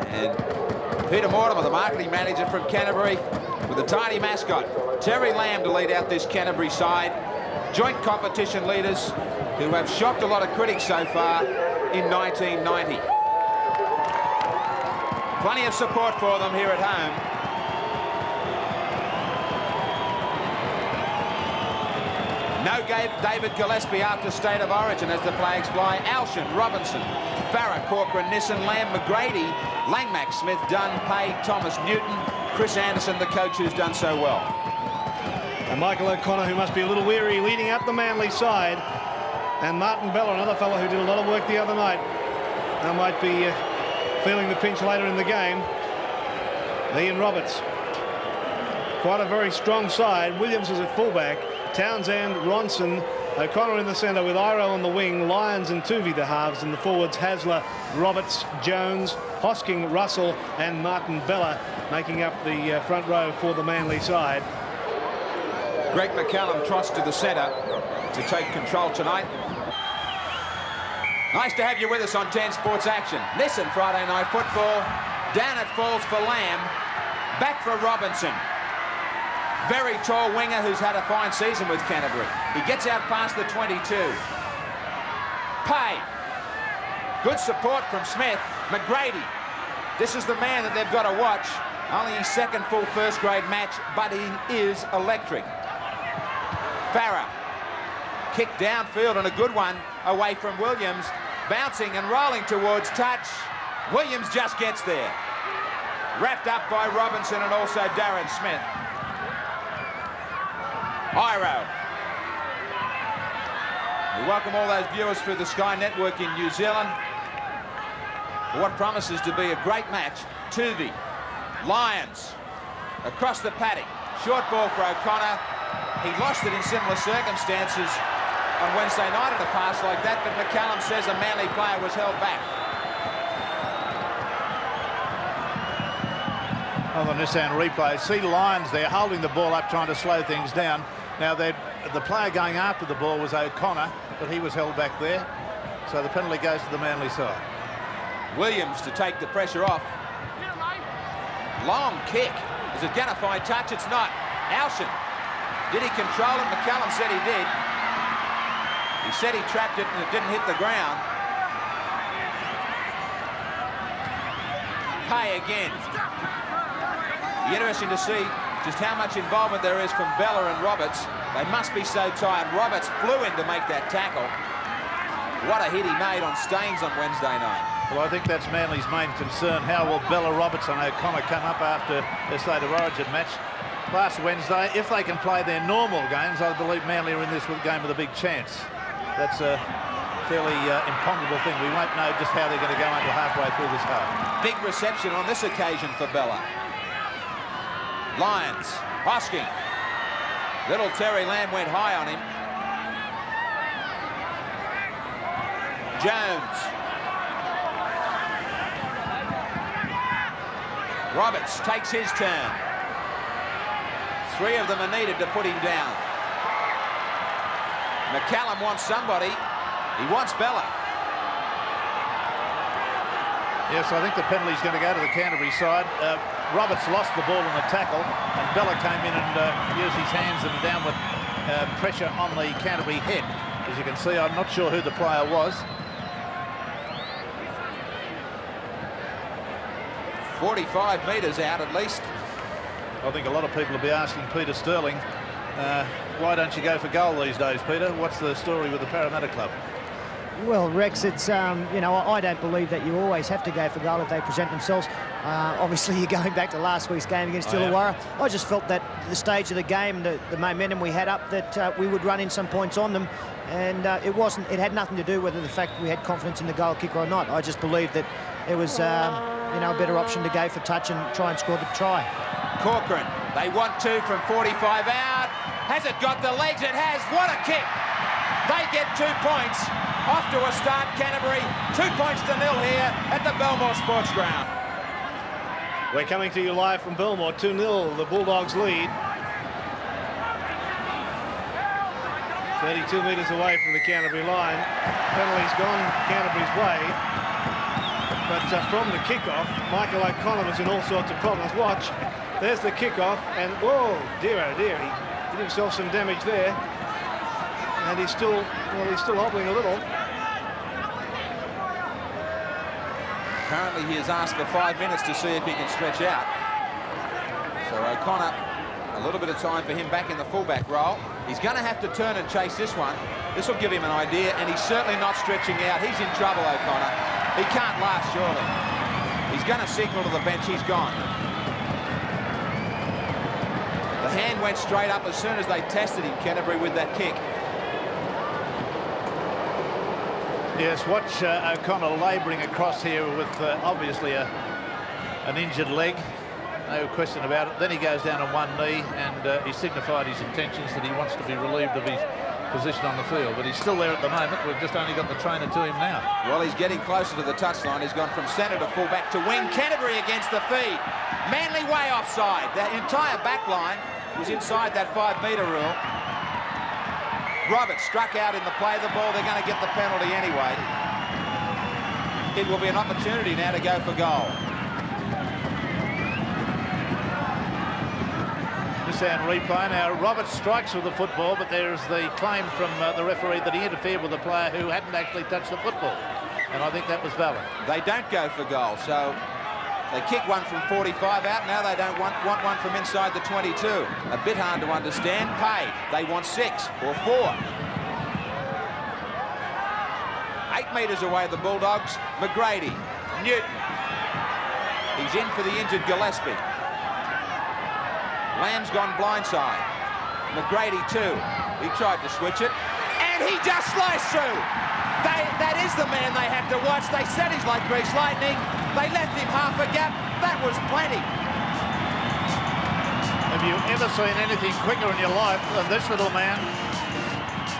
And Peter Mortimer, the marketing manager from Canterbury, with a tiny mascot, Terry Lamb, to lead out this Canterbury side. Joint competition leaders who have shocked a lot of critics so far in 1990. Plenty of support for them here at home. No David Gillespie after State of Origin as the flags fly. Alshan, Robinson, Farah, Corcoran, Nissan, Lamb, McGrady, Langmack, Smith, Dunn, Pay, Thomas, Newton, Chris Anderson, the coach who's done so well. And Michael O'Connor, who must be a little weary, leading up the Manly side. And Martin Bella, another fellow who did a lot of work the other night, now might be feeling the pinch later in the game. Ian Roberts. Quite a very strong side. Williams is at fullback. Townsend, Ronson, O'Connor in the centre with Iro on the wing, Lyons and Tuvey the halves, and the forwards Hasler, Roberts, Jones, Hosking, Russell and Martin Bella making up the front row for the Manly side. Greg McCallum trots to the centre to take control tonight. Nice to have you with us on 10 Sports Action. Listen, Friday Night Football. Down it falls for Lamb. Back for Robinson. Very tall winger who's had a fine season with Canterbury. He gets out past the 22. Pay. Good support from Smith. McGrady. This is the man that they've got to watch. Only his second full first-grade match, but he is electric. Farah. Kick downfield and a good one away from Williams. Bouncing and rolling towards touch. Williams just gets there. Wrapped up by Robinson and also Darren Smith. Iro. We welcome all those viewers through the Sky Network in New Zealand for what promises to be a great match. Tuvey. Lyons. Across the paddock. Short ball for O'Connor. He lost it in similar circumstances on Wednesday night at a pass like that, but McCallum says a Manly player was held back. On the Nissan replay, see Lyons there holding the ball up, trying to slow things down. Now, the player going after the ball was O'Connor, but he was held back there. So the penalty goes to the Manly side. Williams to take the pressure off. Long kick. Is it going to find touch? It's not. Alshan. Did he control it? McCallum said he did. He said he trapped it and it didn't hit the ground. Pay again. Be interesting to see just how much involvement there is from Bella and Roberts. They must be so tired. Roberts flew in to make that tackle. What a hit he made on Staines on Wednesday night. Well, I think that's Manly's main concern. How will Bella, Roberts and O'Connor come up after their State of Origin match last Wednesday? If they can play their normal games, I believe Manly are in this game with a big chance. That's a fairly imponderable thing. We won't know just how they're going to go until halfway through this half. Big reception on this occasion for Bella. Lyons, Hosking. Little Terry Lamb went high on him. Jones. Roberts takes his turn. Three of them are needed to put him down. McCallum wants somebody. He wants Bella. Yes, I think the penalty's going to go to the Canterbury side. Roberts lost the ball in the tackle, and Bella came in and used his hands and downward pressure on the Canterbury head. As you can see, I'm not sure who the player was. 45 metres out at least. I think a lot of people will be asking Peter Sterling, why don't you go for goal these days, Peter? What's the story with the Parramatta club? Well, Rex, it's, you know, I don't believe that you always have to go for goal if they present themselves. Obviously, you're going back to last week's game against Illawarra. I just felt that the stage of the game, the momentum we had up, that we would run in some points on them. And it had nothing to do with the fact we had confidence in the goal kicker or not. I just believed that it was, you know, a better option to go for touch and try and score the try. Corcoran, they want two from 45 out. Has it got the legs? It has. What a kick. They get 2 points. Off to a start, Canterbury. 2 points to nil here at the Belmore Sports Ground. We're coming to you live from Belmore. 2-0, the Bulldogs lead. 32 metres away from the Canterbury line. Penalty's gone Canterbury's way. But from the kickoff, Michael O'Connor was in all sorts of problems. Watch, there's the kickoff, and oh dear, he did himself some damage there. And he's still hobbling a little. Apparently he has asked for 5 minutes to see if he can stretch out. So O'Connor, a little bit of time for him back in the fullback role. He's going to have to turn and chase this one. This will give him an idea, and he's certainly not stretching out. He's in trouble, O'Connor. He can't last, surely. He's going to signal to the bench. He's gone. The hand went straight up as soon as they tested him, Canterbury, with that kick. Yes, watch O'Connor labouring across here with obviously an injured leg. No question about it. Then he goes down on one knee, and he signified his intentions that he wants to be relieved of his position on the field. But he's still there at the moment. We've just only got the trainer to him now. Well, he's getting closer to the touchline. He's gone from centre to fullback to wing. Canterbury against the feed. Manly way offside. The entire back line was inside that 5-metre rule. Roberts struck out in the play of the ball. They're going to get the penalty anyway. It will be an opportunity now to go for goal. Sound replay. Now Roberts strikes with the football, but there's the claim from the referee that he interfered with a player who hadn't actually touched the football, and I think that was valid. They don't go for goal, so they kick one from 45 out. Now they don't want one from inside the 22. A bit hard to understand. Paid. They want 6 or 4. 8 metres away, the Bulldogs. McGrady. Newton. He's in for the injured Gillespie. Lamb's gone blindside. McGrady too. He tried to switch it, and he just sliced through. That is the man they have to watch. They said he's like grease lightning. They left him half a gap. That was plenty. Have you ever seen anything quicker in your life than this little man?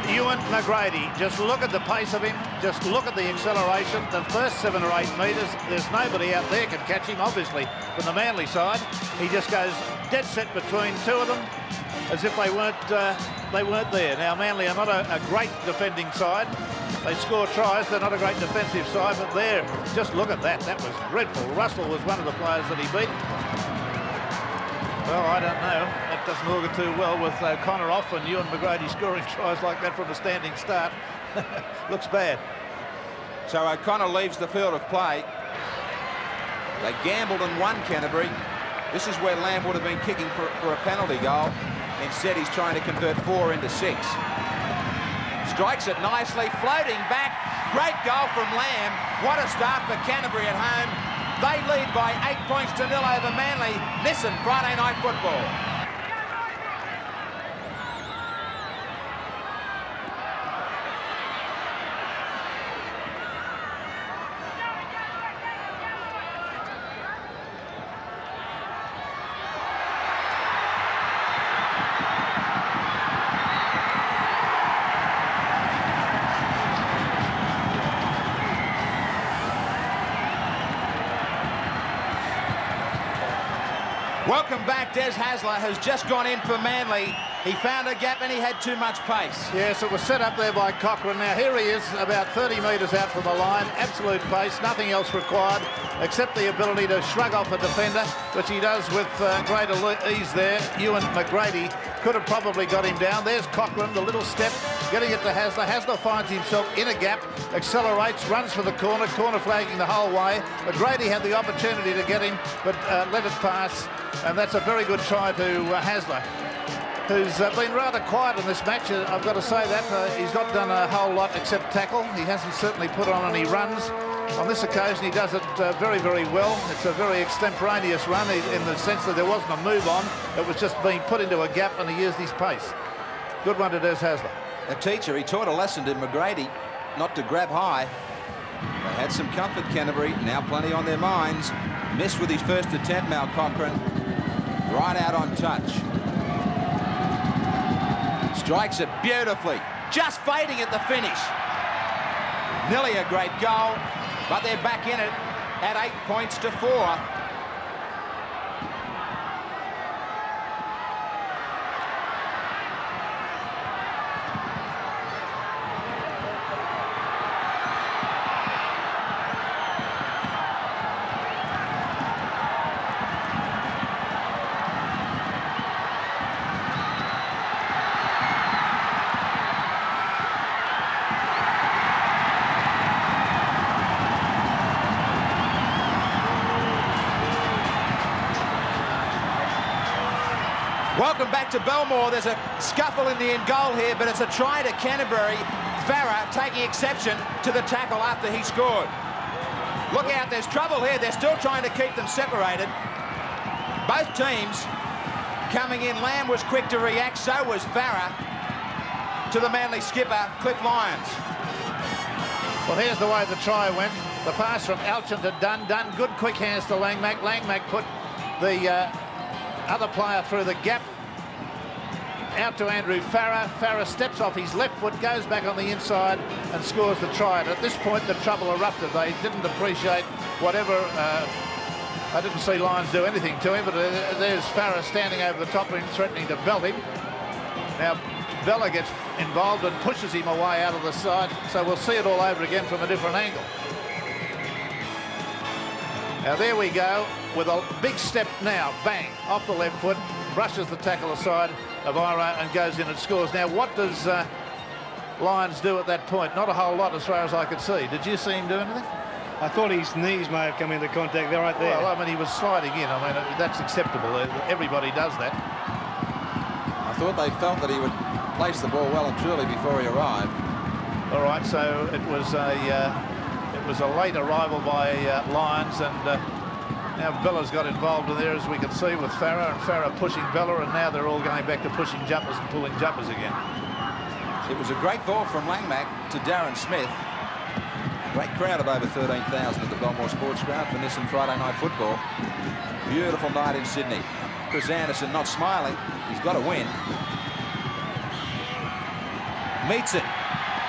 Ewan McGrady, just look at the pace of him, just look at the acceleration. The first 7 or 8 metres, there's nobody out there can catch him, obviously, from the Manly side. He just goes dead set between 2 of them, as if they weren't there. Now, Manly are not a great defending side. They score tries, they're not a great defensive side, but there, just look at that. That was dreadful. Russell was one of the players that he beat. Well, I don't know. That doesn't augur too well with O'Connor off and Ewan McGrady scoring tries like that from a standing start. Looks bad. So O'Connor leaves the field of play. They gambled and won, Canterbury. This is where Lamb would have been kicking for a penalty goal. Instead, he's trying to convert 4 into 6. Strikes it nicely, floating back. Great goal from Lamb. What a start for Canterbury at home. They lead by 8 points to 0 over Manly. Listen, Friday Night Football. Welcome back. Des Hasler has just gone in for Manly. He found a gap and he had too much pace. Yes, it was set up there by Cochrane. Now here he is, about 30 metres out from the line. Absolute pace, nothing else required except the ability to shrug off a defender, which he does with great ease there. Ewan McGrady could have probably got him down. There's Cochrane, the little step, getting it to Hasler. Hasler finds himself in a gap, accelerates, runs for the corner flagging the whole way. McGrady had the opportunity to get him, but let it pass, and that's a very good try to Hasler, who's been rather quiet in this match. I've got to say that. He's not done a whole lot except tackle. He hasn't certainly put on any runs. On this occasion, he does it very, very well. It's a very extemporaneous run in the sense that there wasn't a move on. It was just being put into a gap, and he used his pace. Good one to Des Hasler. A teacher, he taught a lesson to McGrady not to grab high. They had some comfort, Canterbury, now plenty on their minds. Missed with his first attempt, Mal Cochrane. Right out on touch. Strikes it beautifully. Just fading at the finish. Nearly a great goal, but they're back in it at 8 points to 4. Welcome back to Belmore. There's a scuffle in the end goal here, but it's a try to Canterbury. Farah taking exception to the tackle after he scored. Look out, there's trouble here. They're still trying to keep them separated. Both teams coming in. Lamb was quick to react, so was Farah to the Manly skipper, Cliff Lyons. Well, here's the way the try went. The pass from Alchin to Dunn. Dunn, good quick hands to Langmack. Langmack put the other player through the gap. Out to Andrew Farah. Farah steps off his left foot, goes back on the inside and scores the try. And at this point, the trouble erupted. They didn't appreciate whatever. I didn't see Lyons do anything to him, but there's Farah standing over the top of him, threatening to belt him. Now, Bella gets involved and pushes him away out of the side, so we'll see it all over again from a different angle. Now, there we go, with a big step now, bang, off the left foot, brushes the tackle aside of Ira and goes in and scores. Now, what does Lyons do at that point? Not a whole lot as far as I could see. Did you see him do anything? I thought his knees may have come into contact there, right there. Well, I mean, he was sliding in. I mean, that's acceptable. Everybody does that. I thought they felt that he would place the ball well and truly before he arrived. All right, so it was a late arrival by Lyons, and now Bella's got involved in there, as we can see, with Farah, and Farah pushing Bella, and now they're all going back to pushing jumpers and pulling jumpers again. It was a great ball from Langmack to Darren Smith. Great crowd of over 13,000 at the Belmore Sports Ground for Nissan Friday Night Football. Beautiful night in Sydney. Chris Anderson not smiling. He's got to win. Meets it.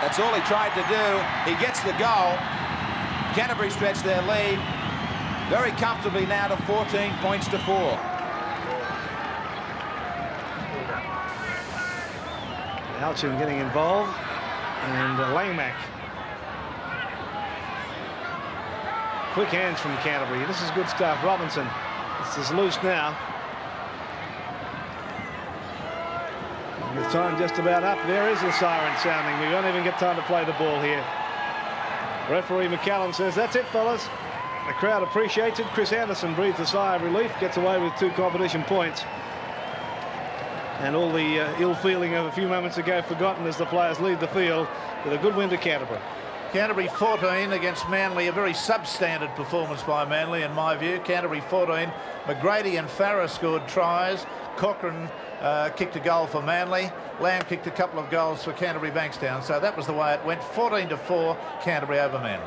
That's all he tried to do. He gets the goal. Canterbury stretch their lead very comfortably now to 14 points to 4. Alchin getting involved, and Langmack. Quick hands from Canterbury. This is good stuff. Robinson. This is loose now. And with time just about up, there is the siren sounding. We don't even get time to play the ball here. Referee McCallum says, that's it, fellas. The crowd appreciates it. Chris Anderson breathes a sigh of relief, gets away with 2 competition points. And all the ill feeling of a few moments ago forgotten as the players leave the field with a good win to Canterbury. Canterbury 14 against Manly, a very substandard performance by Manly in my view. Canterbury 14, McGrady and Farah scored tries. Cochrane kicked a goal for Manly. Lamb kicked a couple of goals for Canterbury Bankstown. So that was the way it went, 14 to 4, Canterbury over Manly.